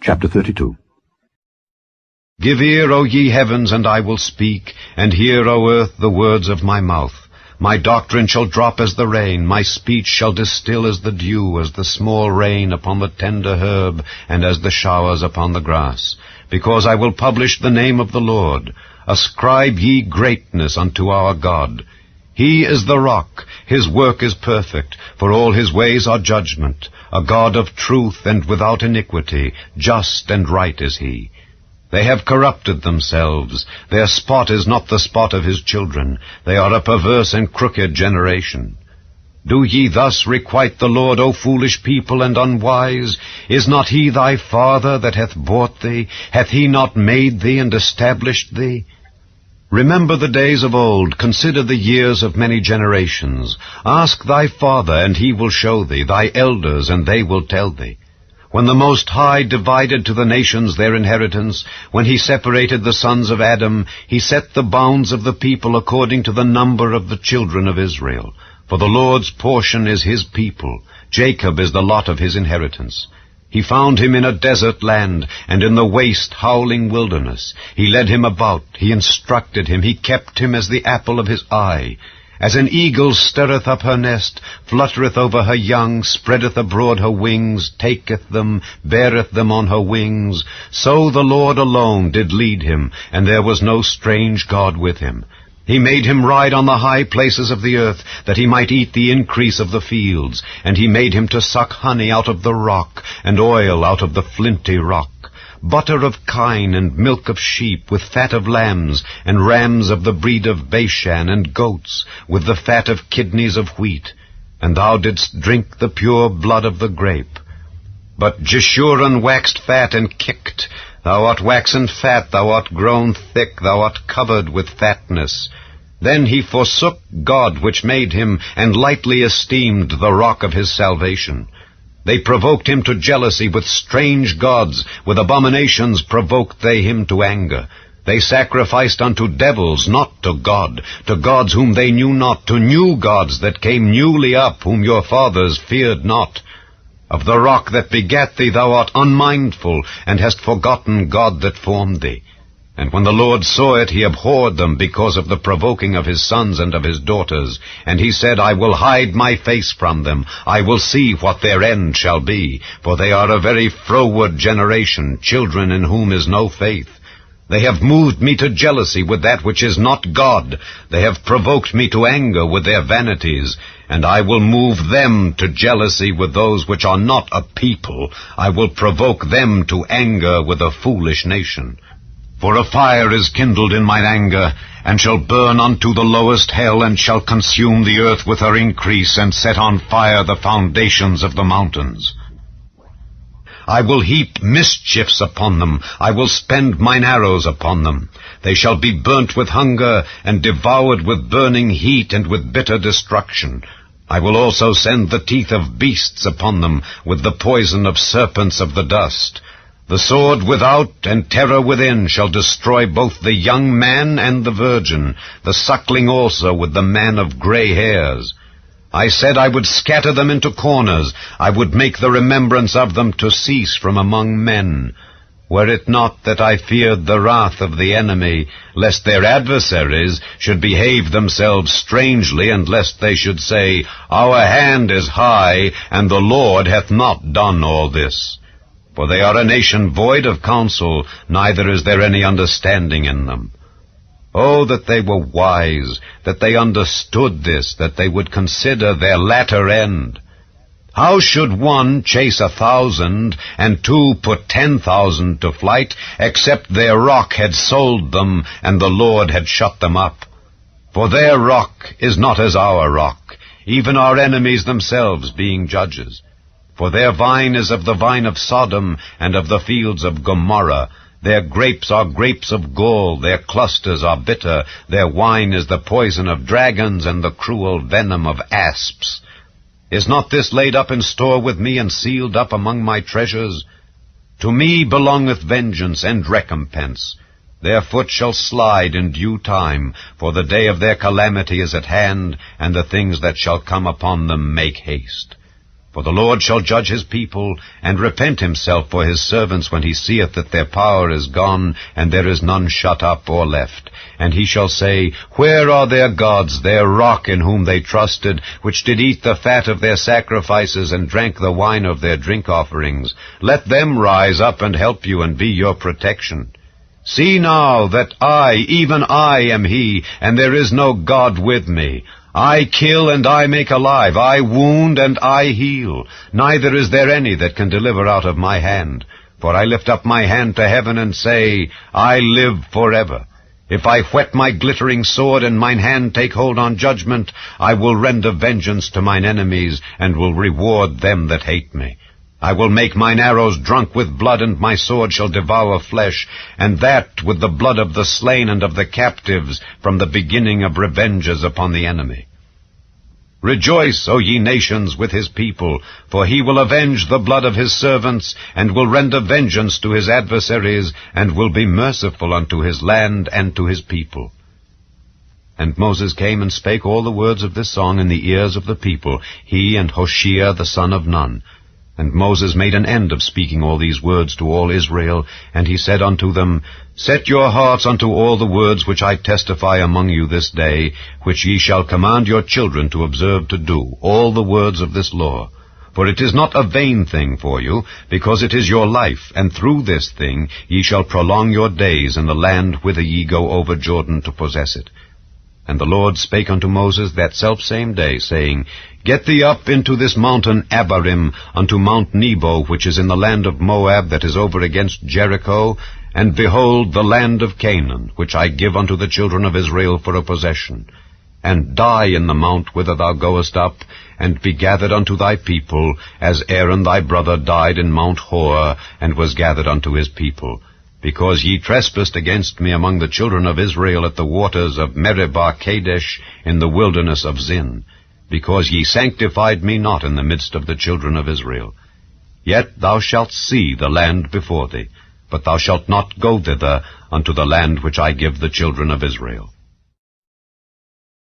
Chapter 32. Give ear, O ye heavens, and I will speak, and hear, O earth, the words of my mouth. My doctrine shall drop as the rain, my speech shall distill as the dew, as the small rain upon the tender herb, and as the showers upon the grass. Because I will publish the name of the Lord. Ascribe ye greatness unto our God. He is the rock, his work is perfect, for all his ways are judgment. A God of truth and without iniquity, just and right is he. They have corrupted themselves. Their spot is not the spot of his children. They are a perverse and crooked generation. Do ye thus requite the Lord, O foolish people and unwise? Is not he thy father that hath bought thee? Hath he not made thee and established thee? Remember the days of old, consider the years of many generations. Ask thy father, and he will show thee, thy elders, and they will tell thee. When the Most High divided to the nations their inheritance, when he separated the sons of Adam, he set the bounds of the people according to the number of the children of Israel. For the Lord's portion is his people, Jacob is the lot of his inheritance. He found him in a desert land, and in the waste howling wilderness. He led him about, he instructed him, he kept him as the apple of his eye. As an eagle stirreth up her nest, fluttereth over her young, spreadeth abroad her wings, taketh them, beareth them on her wings, so the Lord alone did lead him, and there was no strange God with him. He made him ride on the high places of the earth, that he might eat the increase of the fields. And he made him to suck honey out of the rock, and oil out of the flinty rock. Butter of kine, and milk of sheep, with fat of lambs, and rams of the breed of Bashan, and goats, with the fat of kidneys of wheat. And thou didst drink the pure blood of the grape. But Jeshurun waxed fat and kicked. Thou art waxen fat, thou art grown thick, thou art covered with fatness. Then he forsook God which made him, and lightly esteemed the rock of his salvation. They provoked him to jealousy with strange gods, with abominations provoked they him to anger. They sacrificed unto devils, not to gods whom they knew not, to new gods that came newly up, whom your fathers feared not. Of the rock that begat thee thou art unmindful, and hast forgotten God that formed thee. And when the Lord saw it, he abhorred them because of the provoking of his sons and of his daughters. And he said, I will hide my face from them. I will see what their end shall be. For they are a very froward generation, children in whom is no faith. They have moved me to jealousy with that which is not God. They have provoked me to anger with their vanities. And I will move them to jealousy with those which are not a people. I will provoke them to anger with a foolish nation. For a fire is kindled in mine anger, and shall burn unto the lowest hell, and shall consume the earth with her increase, and set on fire the foundations of the mountains. I will heap mischiefs upon them, I will spend mine arrows upon them. They shall be burnt with hunger, and devoured with burning heat, and with bitter destruction. I will also send the teeth of beasts upon them, with the poison of serpents of the dust. The sword without and terror within shall destroy both the young man and the virgin, the suckling also with the man of gray hairs. I said I would scatter them into corners, I would make the remembrance of them to cease from among men. Were it not that I feared the wrath of the enemy, lest their adversaries should behave themselves strangely, and lest they should say, Our hand is high, and the Lord hath not done all this. For they are a nation void of counsel, neither is there any understanding in them. Oh, that they were wise, that they understood this, that they would consider their latter end. How should one chase 1,000, and two put 10,000 to flight, except their rock had sold them, and the Lord had shut them up? For their rock is not as our rock, even our enemies themselves being judges. For their vine is of the vine of Sodom, and of the fields of Gomorrah. Their grapes are grapes of gall, their clusters are bitter, their wine is the poison of dragons, and the cruel venom of asps. Is not this laid up in store with me, and sealed up among my treasures? To me belongeth vengeance and recompense. Their foot shall slide in due time, for the day of their calamity is at hand, and the things that shall come upon them make haste. For the Lord shall judge his people, and repent himself for his servants when he seeth that their power is gone, and there is none shut up or left. And he shall say, Where are their gods, their rock in whom they trusted, which did eat the fat of their sacrifices, and drank the wine of their drink offerings? Let them rise up and help you, and be your protection. See now that I, even I, am he, and there is no God with me. I kill and I make alive, I wound and I heal. Neither is there any that can deliver out of my hand. For I lift up my hand to heaven and say, I live forever. If I whet my glittering sword, and mine hand take hold on judgment, I will render vengeance to mine enemies, and will reward them that hate me. I will make mine arrows drunk with blood, and my sword shall devour flesh, and that with the blood of the slain and of the captives, from the beginning of revenges upon the enemy. Rejoice, O ye nations, with his people, for he will avenge the blood of his servants, and will render vengeance to his adversaries, and will be merciful unto his land and to his people. And Moses came and spake all the words of this song in the ears of the people, he and Hoshea the son of Nun. And Moses made an end of speaking all these words to all Israel, and he said unto them, Set your hearts unto all the words which I testify among you this day, which ye shall command your children to observe to do, all the words of this law. For it is not a vain thing for you, because it is your life, and through this thing ye shall prolong your days in the land whither ye go over Jordan to possess it. And the Lord spake unto Moses that selfsame day, saying, Get thee up into this mountain Abarim, unto Mount Nebo, which is in the land of Moab, that is over against Jericho, and behold the land of Canaan, which I give unto the children of Israel for a possession. And die in the mount whither thou goest up, and be gathered unto thy people, as Aaron thy brother died in Mount Hor, and was gathered unto his people. Because ye trespassed against me among the children of Israel at the waters of Meribah Kadesh in the wilderness of Zin, because ye sanctified me not in the midst of the children of Israel. Yet thou shalt see the land before thee, but thou shalt not go thither unto the land which I give the children of Israel.